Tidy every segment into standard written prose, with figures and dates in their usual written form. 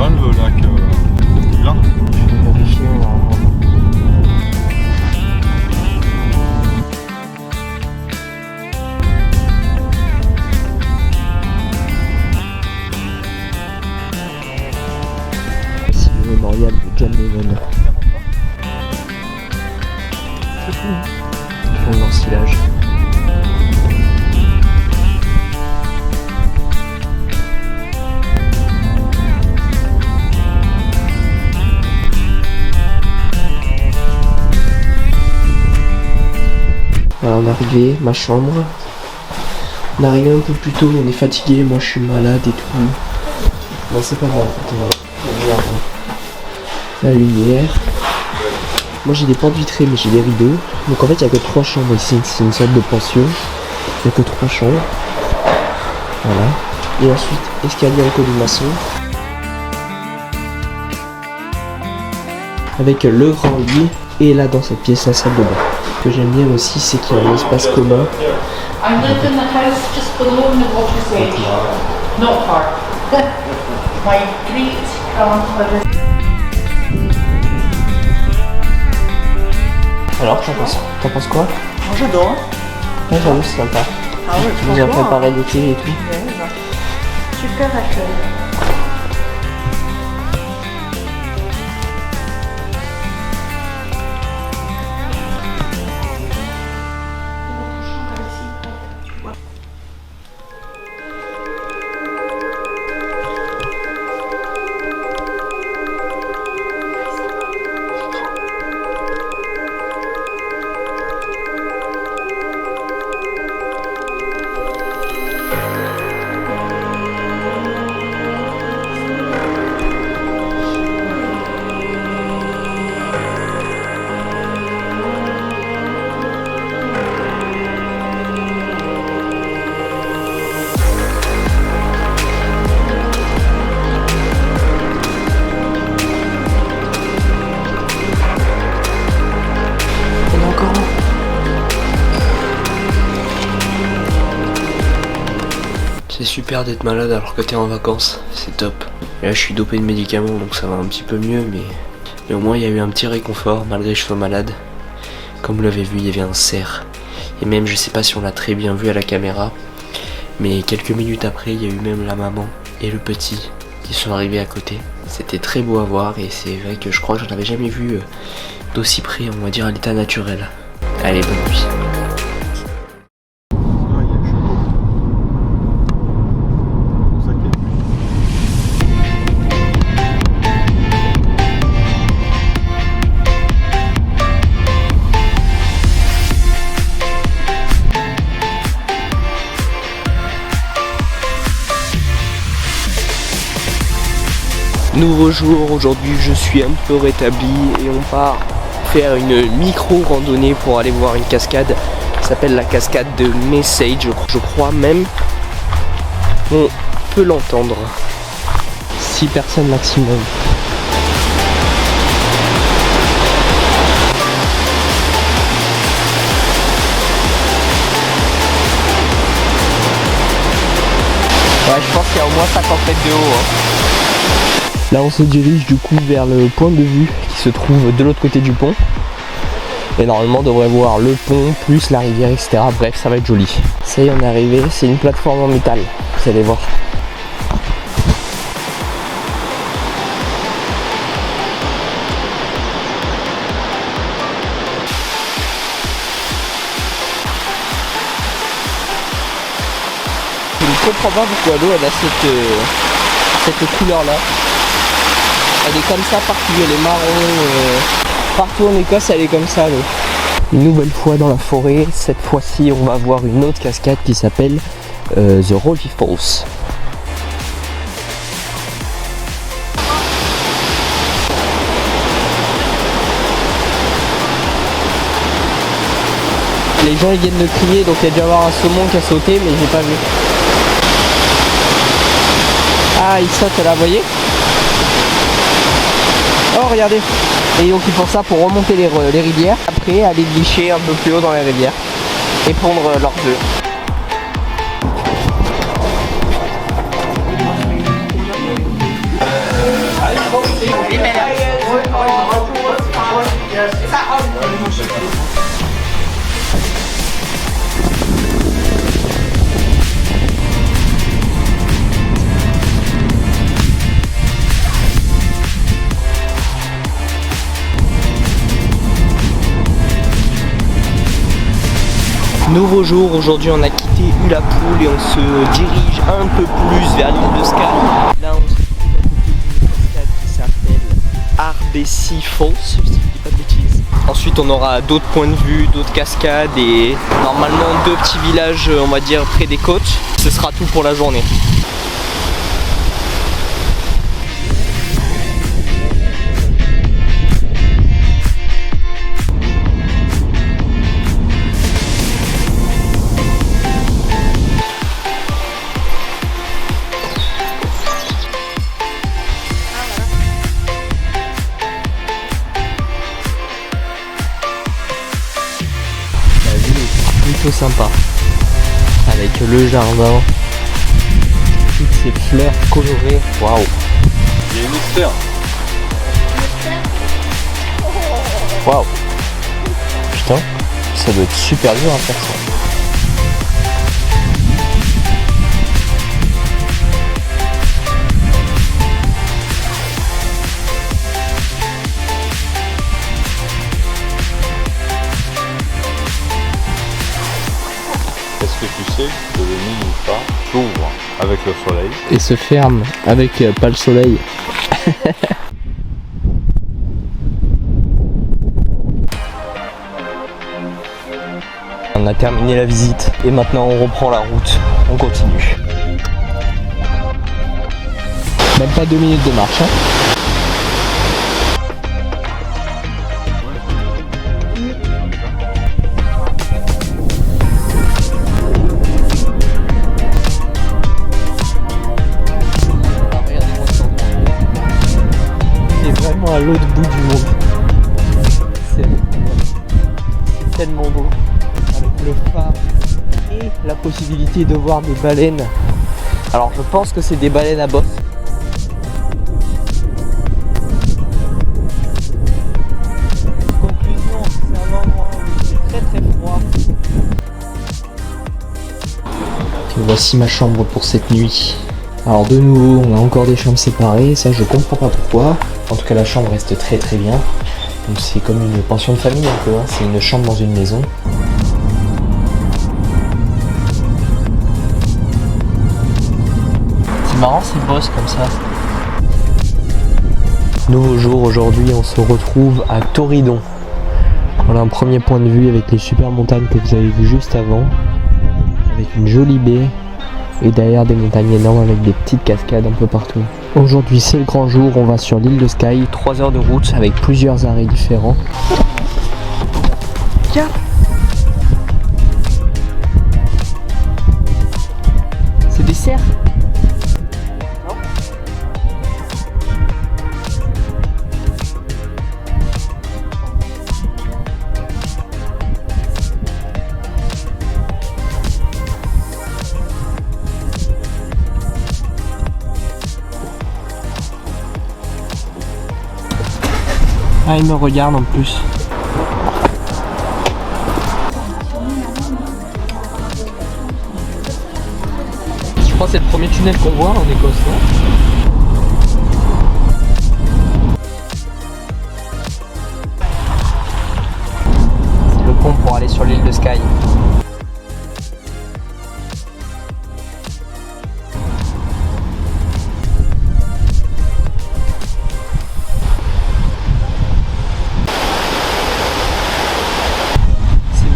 pas le lac là. Je vais vérifier normalement. C'est le mémorial de John Lennon. C'est cool. Pour l'ensilage. Voilà, on est arrivé, ma chambre. On est arrivé un peu plus tôt, on est fatigué, moi je suis malade et tout. Non, c'est pas grave, la lumière. Moi j'ai des portes vitrées mais j'ai des rideaux. Donc en fait il n'y a que 3 chambres ici, c'est une sorte de pension. Il n'y a que 3 chambres. Voilà. Et ensuite escalier en colimaçon. Avec le grand lit. Et là dans cette pièce la salle de bain. Ce que j'aime bien aussi c'est qu'il y a un espace commun. I lived in the house just below the water's edge. Not far. My great grandmother. Alors t'en penses quoi? Moi j'adore. Ouais, j'avoue c'est sympa. Ah ouais, Ils nous ont préparé des thés et tout. Super accueil. C'est super d'être malade alors que t'es en vacances, c'est top. Et là je suis dopé de médicaments donc ça va un petit peu mieux mais au moins il y a eu un petit réconfort malgré que je sois malade. Comme vous l'avez vu il y avait un cerf. Et même je sais pas si on l'a très bien vu à la caméra. Mais quelques minutes après il y a eu même la maman et le petit qui sont arrivés à côté. C'était très beau à voir et c'est vrai que je crois que j'en avais jamais vu d'aussi près on va dire à l'état naturel. Allez bonne nuit. Nouveau jour, aujourd'hui je suis un peu rétabli et on part faire une micro randonnée pour aller voir une cascade qui s'appelle la cascade de Message, je crois même. On peut l'entendre. 6 personnes maximum. Ouais, je pense qu'il y a au moins 50 mètres de haut. Là on se dirige du coup vers le point de vue qui se trouve de l'autre côté du pont. Et normalement on devrait voir le pont plus la rivière etc. Bref ça va être joli. Ça y est on est arrivé, c'est une plateforme en métal, vous allez voir. Je ne comprends pas pourquoi l'eau elle a cette couleur là. Elle est comme ça partout, elle est marron, partout en Écosse elle est comme ça l'eau. Une nouvelle fois dans la forêt, cette fois-ci on va voir une autre cascade qui s'appelle The Rolly Falls. Les gens ils viennent de crier donc il y a dû y avoir un saumon qui a sauté mais j'ai pas vu. Ah il saute là, vous voyez? Oh regardez. Et donc ils font ça pour remonter les rivières. Après aller licher un peu plus haut dans les rivières. Et pondre leurs œufs. Nouveau jour, aujourd'hui on a quitté Ullapool et on se dirige un peu plus vers l'île de Skye. Là on se trouve à côté d'une cascade qui s'appelle Ardessie Falls, si je dis pas de bêtises. Ensuite on aura d'autres points de vue, d'autres cascades et normalement 2 petits villages on va dire près des côtes. Ce sera tout pour la journée. Plutôt sympa avec le jardin, toutes ces fleurs colorées, waouh! Il y a une mystère. Waouh! Putain, ça doit être super dur à faire ça. Est-ce que tu sais que le Ninoufa s'ouvre avec le soleil? Et se ferme avec pas le soleil. On a terminé la visite et maintenant on reprend la route, on continue. Même pas 2 minutes de marche. Hein. C'est vraiment à l'autre bout du monde. C'est tellement beau. Avec le phare et la possibilité de voir des baleines. Alors je pense que c'est des baleines à bosse. Conclusion, c'est un endroit où c'est très très froid. Et voici ma chambre pour cette nuit. Alors de nouveau, on a encore des chambres séparées, ça je comprends pas pourquoi. En tout cas la chambre reste très très bien. Donc c'est comme une pension de famille un peu, hein. C'est une chambre dans une maison. C'est marrant ces bosses comme ça. Nouveau jour, aujourd'hui on se retrouve à Torridon. Voilà un premier point de vue avec les super montagnes que vous avez vues juste avant. Avec une jolie baie. Et derrière des montagnes énormes avec des petites cascades un peu partout. Aujourd'hui c'est le grand jour, on va sur l'île de Skye, 3 heures de route avec plusieurs arrêts différents. Tiens. C'est des cerfs. Non. Ah, il me regarde en plus. Je crois que c'est le premier tunnel qu'on voit en Écosse, non ? C'est le pont pour aller sur l'île de Skye.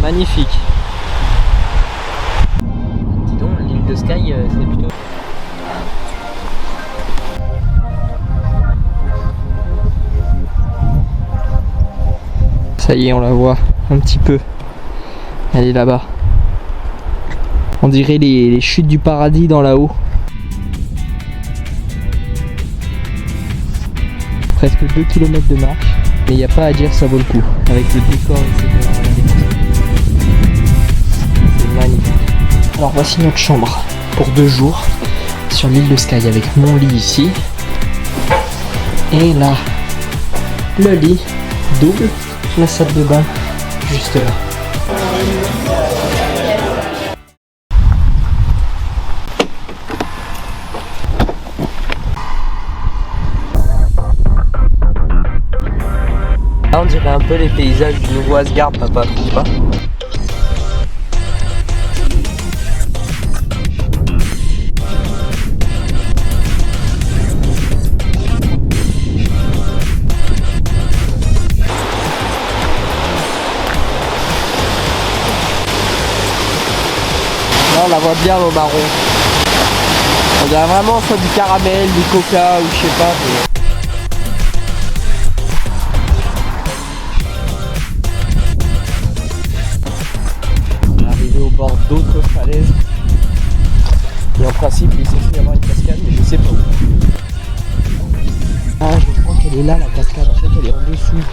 Magnifique. Dis donc, l'île de Skye, c'est plutôt... Ça y est, on la voit un petit peu. Elle est là-bas. On dirait les chutes du paradis dans là-haut. Presque 2 km de marche. Mais il n'y a pas à dire, ça vaut le coup. Avec le décor, etc. Magnifique. Alors voici notre chambre pour 2 jours sur l'île de Skye avec mon lit ici et là le lit double, la salle de bain juste là. Là on dirait un peu les paysages du Nouveau Asgard, papa, trouve pas ? la voit bien au marron. On dirait vraiment soit du caramel, du coca ou je sais pas. On est arrivé au bord d'autres falaises. Et en principe il est censé y avoir une cascade mais je sais pas où. Ah je crois qu'elle est là la cascade, en fait elle est en dessous.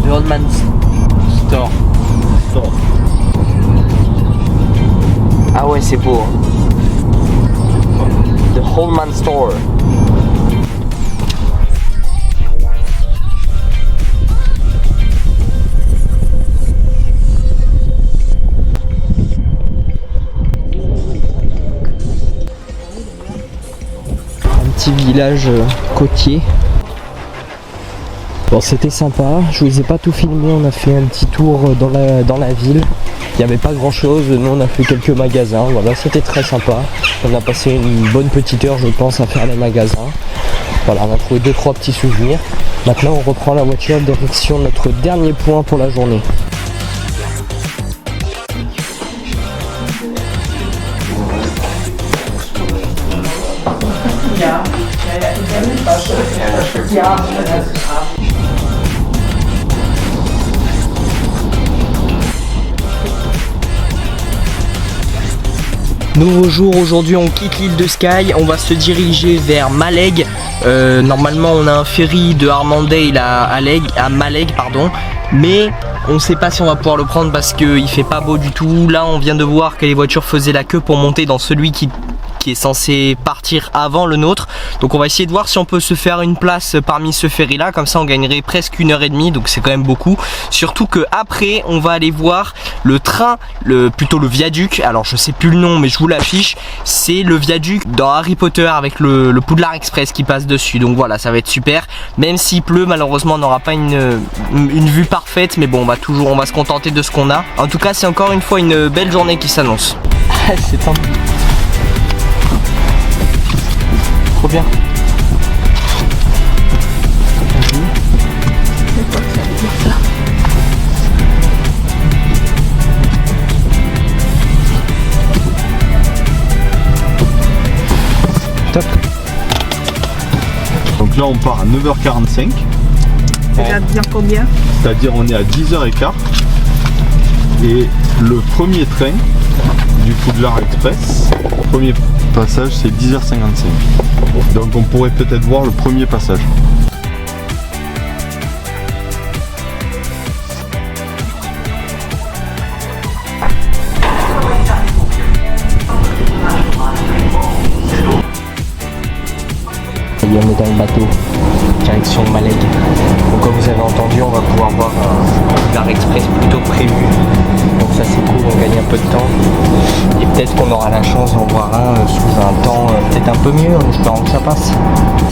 The Old Man's Store. Ah ouais c'est beau. The Old Man's Store. Petit village côtier. Bon c'était sympa, je vous ai pas tout filmé, on a fait un petit tour dans la ville. Il n'y avait pas grand chose, nous on a fait quelques magasins, voilà c'était très sympa. On a passé une bonne petite heure je pense à faire les magasins. Voilà on a trouvé 2-3 petits souvenirs. Maintenant on reprend la voiture direction notre dernier point pour la journée. Nouveau jour, aujourd'hui on quitte l'île de Skye, on va se diriger vers Mallaig. Normalement on a un ferry de Armandale à Mallaig pardon, mais on sait pas si on va pouvoir le prendre parce qu'il fait pas beau du tout. Là on vient de voir que les voitures faisaient la queue pour monter dans celui qui est censé partir avant le nôtre, donc on va essayer de voir si on peut se faire une place parmi ce ferry là, comme ça on gagnerait presque 1h30, donc c'est quand même beaucoup, surtout que après on va aller voir le train, plutôt le viaduc, alors je sais plus le nom mais je vous l'affiche, c'est le viaduc dans Harry Potter avec le Poudlard Express qui passe dessus, donc voilà ça va être super, même s'il pleut malheureusement on n'aura pas une vue parfaite, mais bon on va se contenter de ce qu'on a. En tout cas c'est encore une fois une belle journée qui s'annonce. C'est tendu. Trop bien. Top. Donc là on part à 9h45. C'est-à-dire combien? C'est-à-dire on est à 10h15. Et le premier train du Poudlard Express, le premier passage c'est 10h55. Donc on pourrait peut-être voir le premier passage. On est dans le bateau, direction Mallaig. Donc comme vous avez entendu, on va pouvoir voir un Poudlard Express plutôt prévu. Donc ça c'est cool, on gagne un peu de temps. Et peut-être qu'on aura la chance d'en voir un sous un temps peut-être un peu mieux, en espérant que ça passe.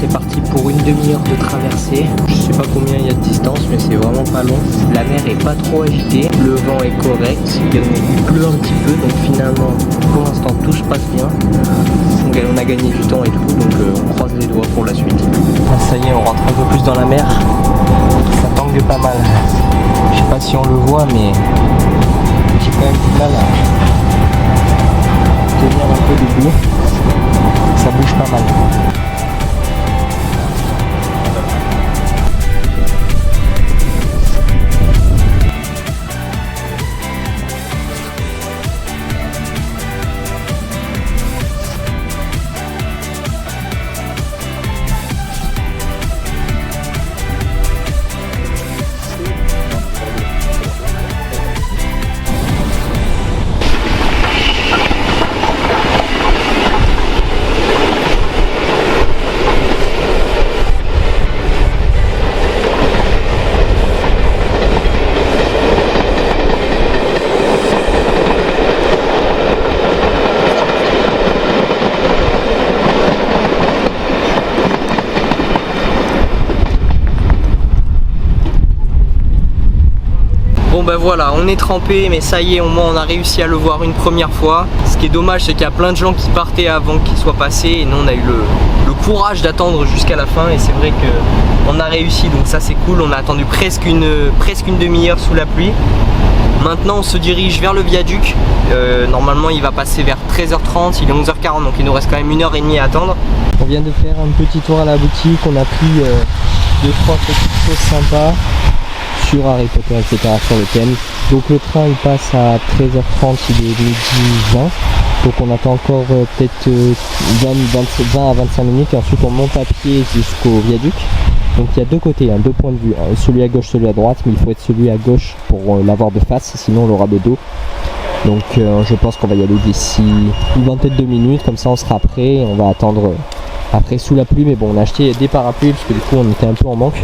C'est parti pour une demi-heure de traversée. Je sais pas combien il y a de distance, mais c'est vraiment pas long. La mer est pas trop agitée, le vent est correct, il pleut un petit peu, donc finalement pour l'instant tout se passe bien. On a gagné du temps et tout, donc on croise les doigts pour la suite. Là, ça y est, on rentre un peu plus dans la mer. Ça tangue pas mal. Je sais pas si on le voit, mais j'ai quand même du mal à tenir un peu debout. Ça bouge pas mal. Bon ben voilà, on est trempé, mais ça y est, au moins on a réussi à le voir une première fois. Ce qui est dommage, c'est qu'il y a plein de gens qui partaient avant qu'il soit passé, et nous on a eu le courage d'attendre jusqu'à la fin et c'est vrai que on a réussi, donc ça c'est cool. On a attendu presque une demi-heure sous la pluie. Maintenant on se dirige vers le viaduc. Normalement il va passer vers 13h30, il est 11h40, donc il nous reste quand même 1h30 à attendre. On vient de faire un petit tour à la boutique, on a pris 2-3 petites choses sympas sur Harry Potter, etc. sur le thème. Donc le train il passe à 13h30, il est midi 20. Donc on attend encore peut-être 20 à 25 minutes et ensuite on monte à pied jusqu'au viaduc. Donc il y a deux côtés, hein, deux points de vue, celui à gauche, celui à droite, mais il faut être celui à gauche pour l'avoir de face, sinon on l'aura de dos. Donc je pense qu'on va y aller d'ici une vingtaine de minutes, comme ça on sera prêt et on va attendre après sous la pluie. Mais bon, on a acheté des parapluies parce que du coup on était un peu en manque.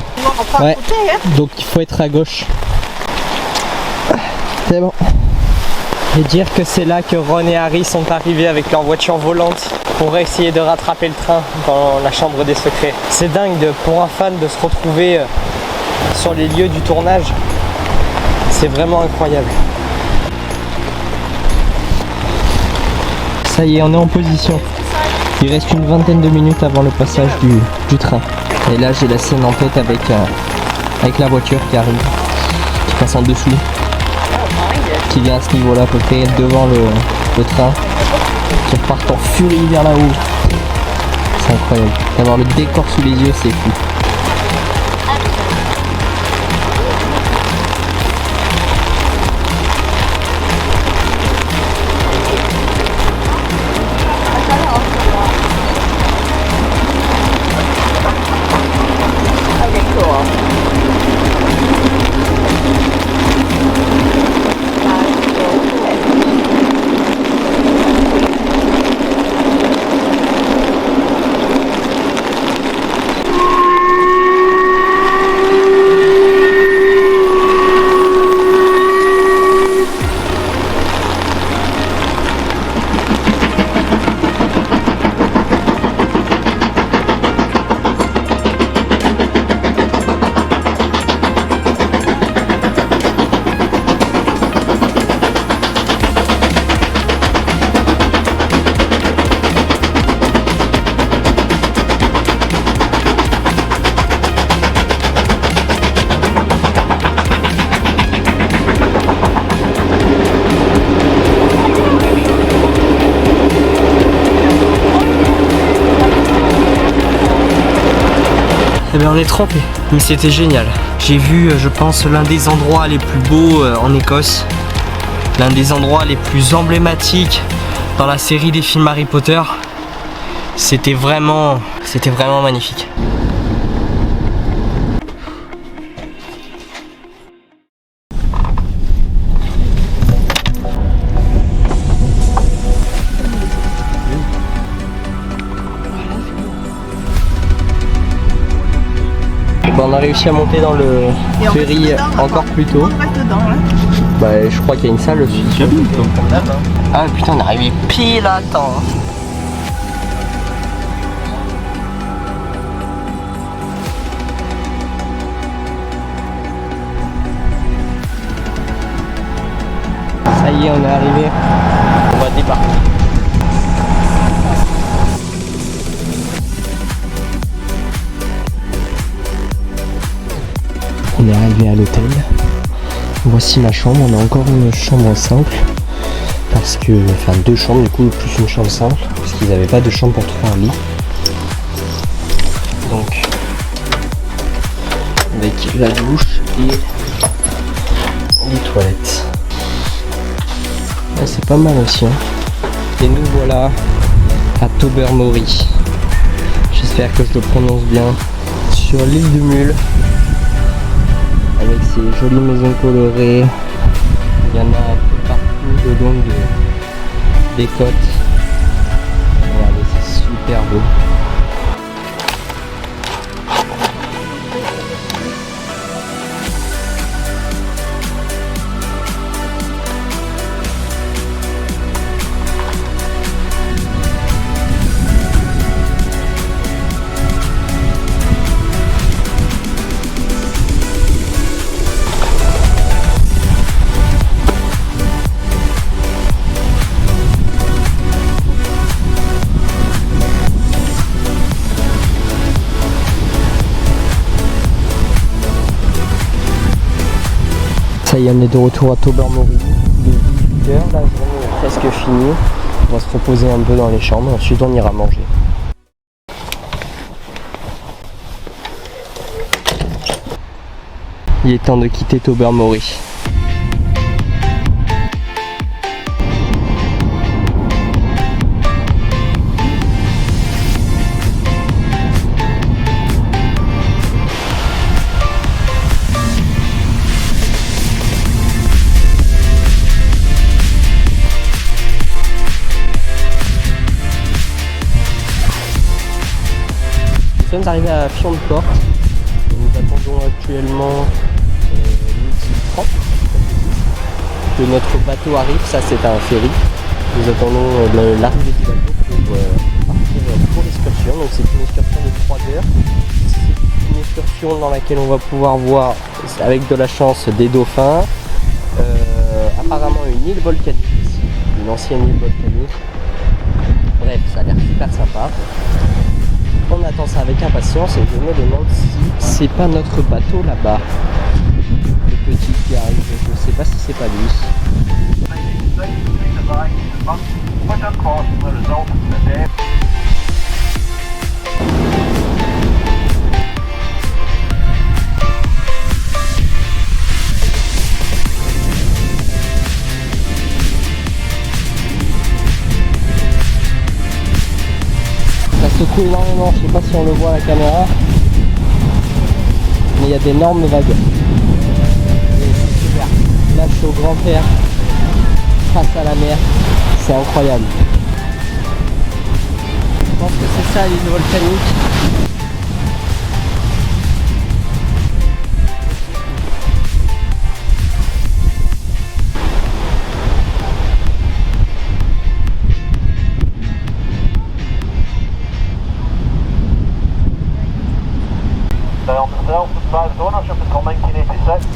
Ouais, donc il faut être à gauche. C'est bon. Et dire que c'est là que Ron et Harry sont arrivés avec leur voiture volante pour essayer de rattraper le train dans la chambre des secrets. C'est dingue pour un fan de se retrouver sur les lieux du tournage. C'est vraiment incroyable. Ça y est, on est en position. Il reste une vingtaine de minutes avant le passage du train. Et là j'ai la scène en tête avec la voiture qui arrive, qui passe en dessous, qui vient à ce niveau là à peu près devant le train, qui repart en furie vers là-haut. C'est incroyable, d'avoir le décor sous les yeux, c'est fou. Eh bien on est trempé, mais c'était génial. J'ai vu, je pense, l'un des endroits les plus beaux en Écosse. L'un des endroits les plus emblématiques dans la série des films Harry Potter. C'était vraiment magnifique. On a réussi à monter dans le ferry encore plus tôt. On reste dedans, hein. Bah, je crois qu'il y a une salle aussi. Ah putain, on est arrivé pile à temps. Ça y est, on est arrivé. On va débarquer. On est arrivé à l'hôtel. Voici ma chambre. On a encore une chambre simple. Parce que, enfin, deux chambres du coup, plus une chambre simple. Parce qu'ils n'avaient pas de chambre pour 3 lits. Donc, avec la douche et les toilettes. Là, c'est pas mal aussi. Hein. Et nous voilà à Tobermory. J'espère que je le prononce bien. Sur l'île de Mull. Avec ces jolies maisons colorées, il y en a un peu partout le long des côtes. Regardez, c'est super beau. y on est de retour à Tobermory. Il est 18h, la journée est presque finie. On va se reposer un peu dans les chambres, ensuite on ira manger. Il est temps de quitter Tobermory. Nous sommes arrivés à Fion-de-Porte. Nous attendons actuellement midi 30 que notre bateau arrive. Ça, c'est un ferry. Nous attendons l'arrivée du bateau pour partir pour l'excursion. Donc c'est une excursion de 3 heures. C'est une excursion dans laquelle on va pouvoir voir, avec de la chance, des dauphins. Apparemment une île volcanique ici, une ancienne île volcanique. Bref, ça a l'air super sympa. On attend ça avec impatience et je me demande si c'est pas notre bateau là-bas. Le petit qui arrive, je sais pas si c'est pas lui. Ça secoue énormément, je sais pas si on le voit à la caméra, mais il y a d'énormes vagues. Et c'est super. Là je suis au grand air, face à la mer, c'est incroyable. Je pense que c'est ça l'île volcanique. Ownership until 1986.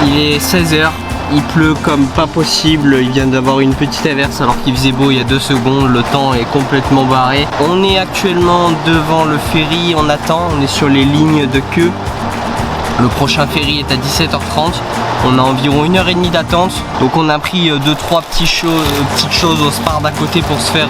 Il est 16h, il pleut comme pas possible, il vient d'avoir une petite averse alors qu'il faisait beau il y a 2 secondes, le temps est complètement barré. On est actuellement devant le ferry, on attend, on est sur les lignes de queue. Le prochain ferry est à 17h30, on a environ 1h30 d'attente, donc on a pris 2-3 petites choses au Spar d'à côté pour se faire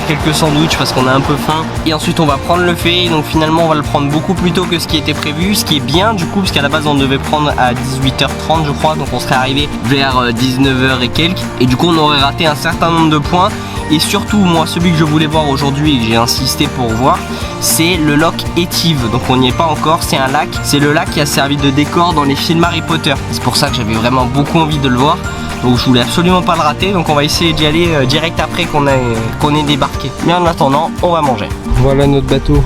quelques sandwichs parce qu'on a un peu faim. Et ensuite on va prendre le ferry, donc finalement on va le prendre beaucoup plus tôt que ce qui était prévu, ce qui est bien du coup parce qu'à la base on devait prendre à 18h30 je crois, donc on serait arrivé vers 19h et quelques, et du coup on aurait raté un certain nombre de points. Et surtout moi celui que je voulais voir aujourd'hui et que j'ai insisté pour voir, c'est le Loch Etive. Donc on n'y est pas encore, c'est un lac, c'est le lac qui a servi de décor dans les films Harry Potter. C'est pour ça que j'avais vraiment beaucoup envie de le voir, donc je voulais absolument pas le rater, donc on va essayer d'y aller direct après qu'on ait débarqué. Mais en attendant on va manger. Voilà notre bateau,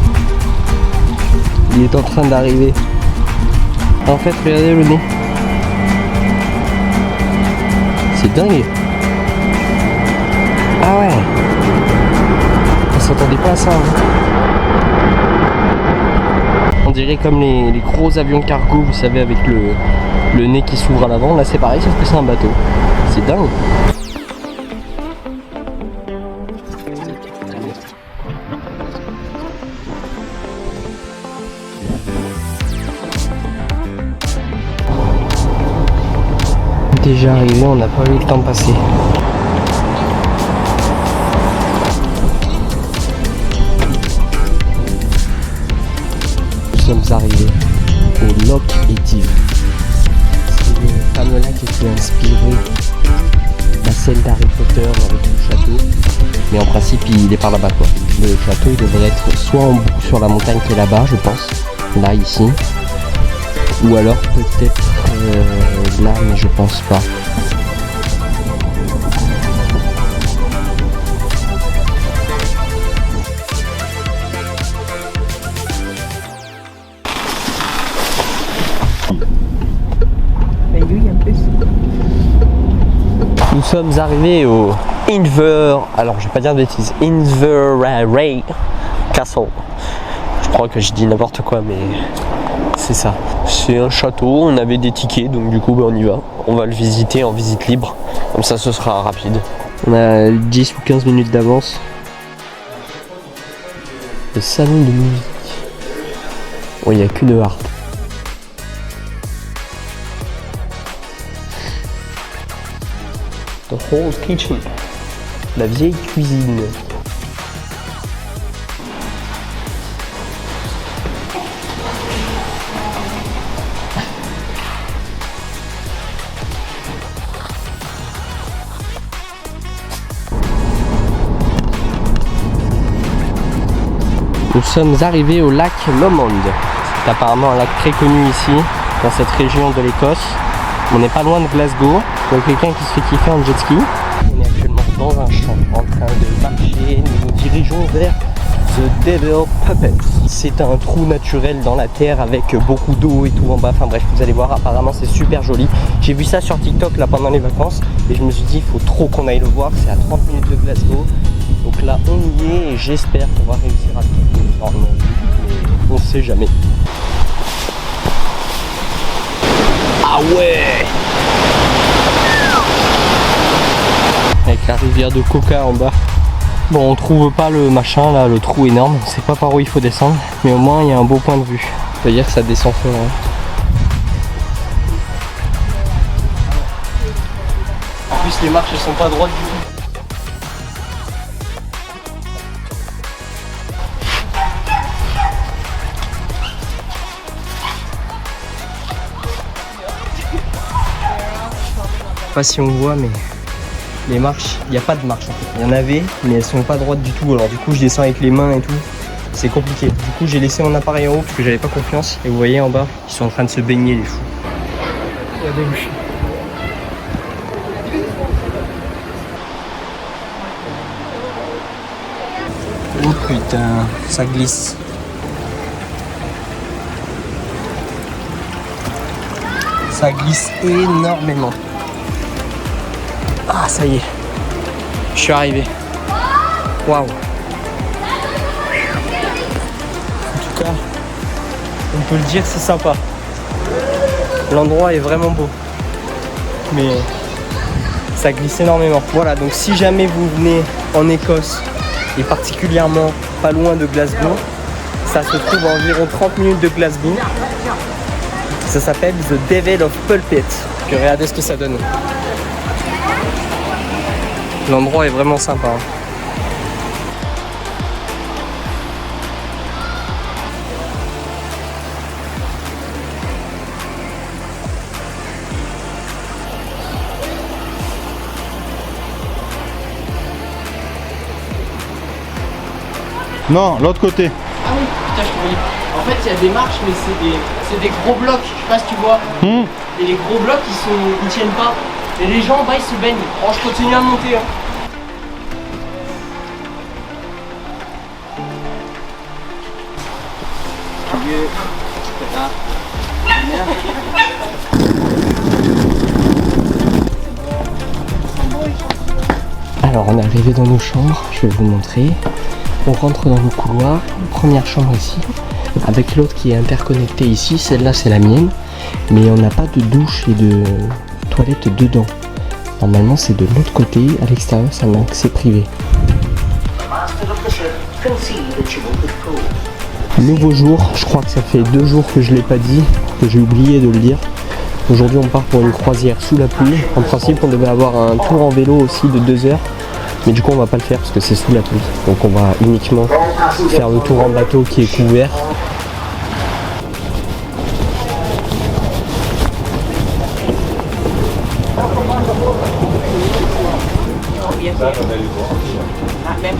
il est en train d'arriver. En fait regardez le nez, c'est dingue. Ah ouais, on s'attendait pas à ça hein. On dirait comme les gros avions cargo, vous savez, avec le nez qui s'ouvre à l'avant. Là c'est pareil, sauf que c'est un bateau. C'est dingue. Déjà arrivé, on n'a pas eu le temps de passer. Nous sommes arrivés au Loch Etive. C'est le fameux lac qui était inspiré de la scène d'Harry Potter avec le château. Mais en principe il est par là-bas quoi. Le château il devrait être soit sur la montagne qui est là-bas je pense, là ici, Ou alors peut-être là, mais je pense pas. Nous sommes arrivés au alors je vais pas dire de bêtises, Inverary Castle. Je crois que je dis n'importe quoi, mais c'est ça. C'est un château, on avait des tickets, donc du coup on y va. On va le visiter en visite libre, comme ça ce sera rapide. On a 10 ou 15 minutes d'avance. Le salon de musique. Bon, il n'y a qu'une harpe. The whole kitchen. La vieille cuisine. Nous sommes arrivés au lac Lomond. C'est apparemment un lac très connu ici, dans cette région de l'Écosse. On n'est pas loin de Glasgow. Donc quelqu'un qui se fait kiffer en jet ski. On est actuellement dans un champ en train de marcher. Nous nous dirigeons vers The Devil Puppet. C'est un trou naturel dans la terre avec beaucoup d'eau et tout en bas. Enfin bref, vous allez voir, apparemment c'est super joli. J'ai vu ça sur TikTok là pendant les vacances et je me suis dit il faut trop qu'on aille le voir. C'est à 30 minutes de Glasgow. Donc là on y est et j'espère qu'on va réussir à trouver normalement. Mais on sait jamais. Ah ouais! Avec la rivière de Coca en bas. Bon, on trouve pas le machin là, le trou énorme. C'est pas par où il faut descendre, mais au moins il y a un beau point de vue. Ça veut dire que ça descend fort. En plus, les marches elles sont pas droites du tout. Je sais pas si on voit, mais les marches, il n'y a pas de marche en fait. Il y en avait, mais elles sont pas droites du tout. Alors du coup je descends avec les mains et tout. C'est compliqué. Du coup j'ai laissé mon appareil en haut parce que j'avais pas confiance. Et vous voyez en bas, ils sont en train de se baigner les fous. Regardez boucher. Oh putain, ça glisse. Ça glisse énormément. Ah ça y est, je suis arrivé. Waouh. En tout cas, on peut le dire, c'est sympa. L'endroit est vraiment beau. Mais ça glisse énormément. Voilà, donc si jamais vous venez en Écosse, et particulièrement pas loin de Glasgow, ça se trouve à environ 30 minutes de Glasgow. Ça s'appelle The Devil of Pulpit. Puis regardez ce que ça donne. L'endroit est vraiment sympa. Non, l'autre côté. Ah oui, putain, je te voyais. En fait, il y a des marches, mais c'est des gros blocs. Je sais pas si tu vois. Et les gros blocs, ils tiennent pas. Et les gens en bas, ils se baignent. Oh, je continue à monter. Hein. Alors, on est arrivé dans nos chambres. Je vais vous montrer. On rentre dans le couloir. Première chambre ici. Avec l'autre qui est interconnectée ici. Celle-là, c'est la mienne. Mais on n'a pas de douche et de toilette dedans. Normalement c'est de l'autre côté, à l'extérieur c'est un accès privé. Nouveau jour, je crois que ça fait 2 jours que je l'ai pas dit, que j'ai oublié de le dire. Aujourd'hui on part pour une croisière sous la pluie. En principe on devait avoir un tour en vélo aussi de 2 heures. Mais du coup on va pas le faire parce que c'est sous la pluie. Donc on va uniquement faire le tour en bateau qui est couvert.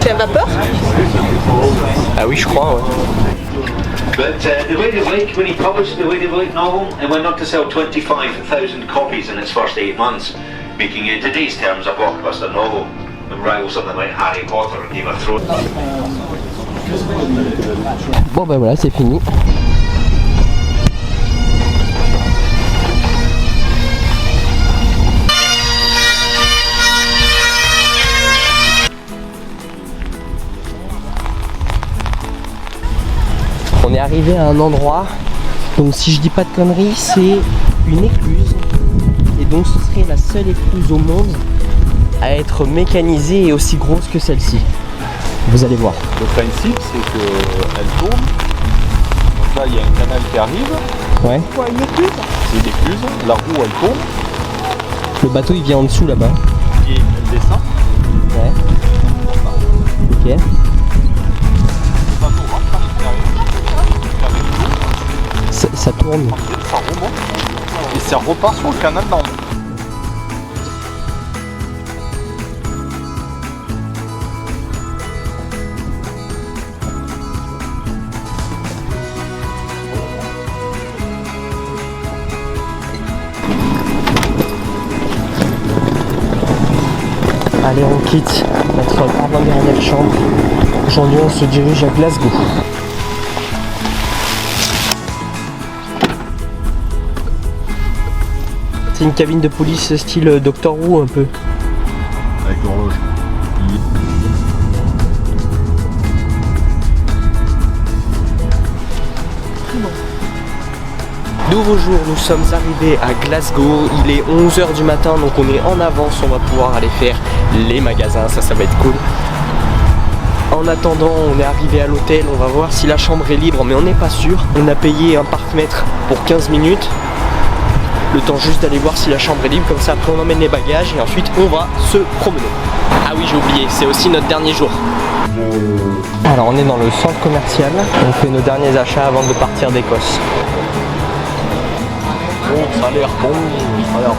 C'est à vapeur? Ah oui je crois ouais. But the Lady of Lake, when he published the Lady of Lake novel, it went on to sell 25,000 copies in its first 8 months, making it in today's terms a blockbuster novel, and rivals something like Harry Potter and Game of Thrones. Bon ben voilà, c'est fini. On est arrivé à un endroit, donc si je dis pas de conneries, c'est une écluse. Et donc ce serait la seule écluse au monde à être mécanisée et aussi grosse que celle-ci. Vous allez voir. Le principe, c'est qu'elle tourne. Donc là, il y a un canal qui arrive. Ouais. Quoi, une écluse? C'est une écluse. La roue, elle tourne. Le bateau il vient en dessous là-bas. Et elle descend. Ouais. Ok. Le bateau rentre à l'intérieur. Ça tourne. Ça remonte. Et ça repart sur le canal d'en haut. Allez, on quitte notre avant-dernière chambre. Aujourd'hui, on se dirige à Glasgow. C'est une cabine de police style Doctor Who un peu. Avec l'horloge. Nouveau jour, nous sommes arrivés à Glasgow, il est 11h du matin, donc on est en avance, on va pouvoir aller faire les magasins, ça va être cool. En attendant, on est arrivé à l'hôtel, on va voir si la chambre est libre, mais on n'est pas sûr. On a payé un parc-mètre pour 15 minutes, le temps juste d'aller voir si la chambre est libre, comme ça après on emmène les bagages et ensuite on va se promener. Ah oui, j'ai oublié, c'est aussi notre dernier jour. Alors on est dans le centre commercial, on fait nos derniers achats avant de partir d'Écosse. Bon, ça a l'air bon. Ça a l'air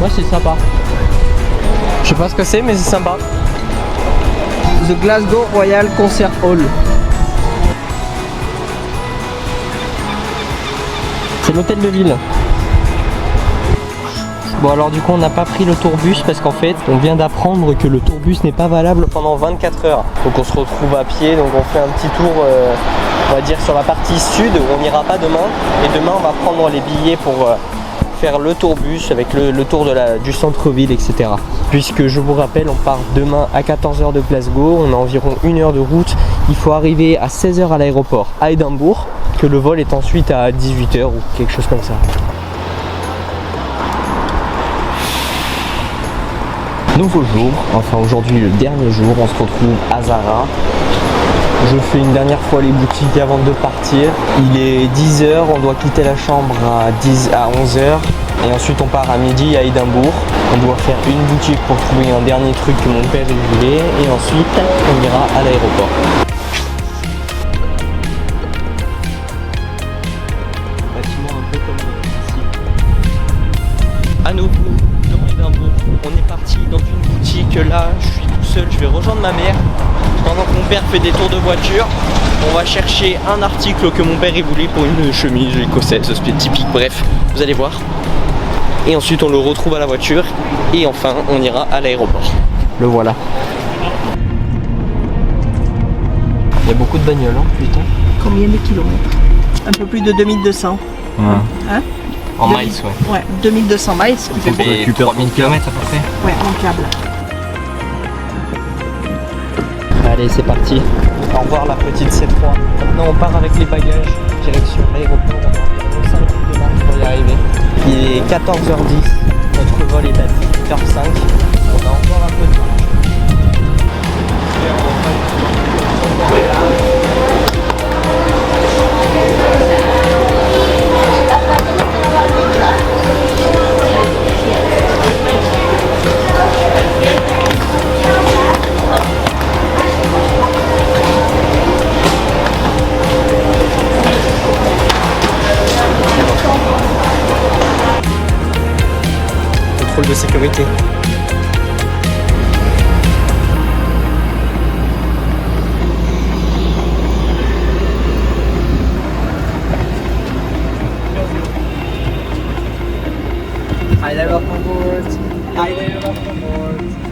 bon. Ouais, c'est sympa. Je sais pas ce que c'est, mais c'est sympa. The Glasgow Royal Concert Hall. C'est l'hôtel de ville. Bon alors du coup on n'a pas pris le tourbus parce qu'en fait on vient d'apprendre que le tourbus n'est pas valable pendant 24 heures. Donc on se retrouve à pied, donc on fait un petit tour on va dire sur la partie sud où on n'ira pas demain. Et demain on va prendre les billets pour faire le tourbus avec le tour du centre-ville, etc. Puisque je vous rappelle, on part demain à 14h de Glasgow, on a environ 1 heure de route. Il faut arriver à 16h à l'aéroport à Édimbourg, que le vol est ensuite à 18h ou quelque chose comme ça. Nouveau jour, enfin aujourd'hui le dernier jour, on se retrouve à Zara. Je fais une dernière fois les boutiques avant de partir. Il est 10h, on doit quitter la chambre à 11h. Et ensuite on part à midi à Édimbourg. On doit faire une boutique pour trouver un dernier truc que mon père voulait. Et ensuite on ira à l'aéroport. Bâtiment un peu comme ici. À nouveau dans Édimbourg. On est parti dans une boutique là, je suis tout seul, je vais rejoindre ma mère. Pendant que mon père fait des tours de voiture, on va chercher un article que mon père voulait pour une chemise écossaise typique, bref, vous allez voir. Et ensuite on le retrouve à la voiture et enfin on ira à l'aéroport. Le voilà. Il y a beaucoup de bagnoles, hein, putain. Combien de kilomètres? Un peu plus de 2200. Ouais. Hein? En miles, ouais. Ouais, 2200 miles, ce qui fait beaucoup. Et 3000 km à peu près. Ouais, en câble. Allez, c'est parti. Au revoir la petite C3. Maintenant on part avec les bagages, direction l'aéroport. On a environ 5 minutes de marche pour y arriver. Il est 14h10, notre vol est à 18h05. On a encore un peu de marche. Contrôle de sécurité. Hi there, welcome aboard. Hi there, welcome aboard.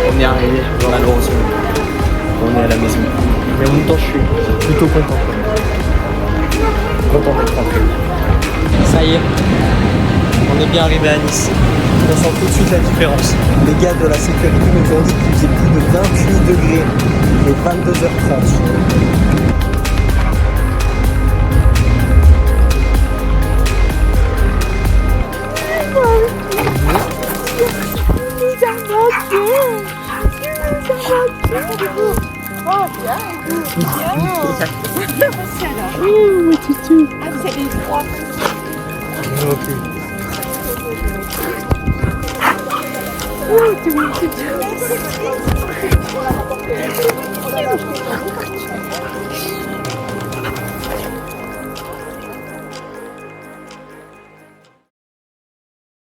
On est arrivé, malheureusement. On est à la maison. Mais en même temps, je suis plutôt content. Content d'être rentré. Ça y est, on est bien arrivé à Nice. On sent tout de suite la différence. Les gars de la sécurité nous ont dit qu'il faisait plus de 28 degrés et 22h30.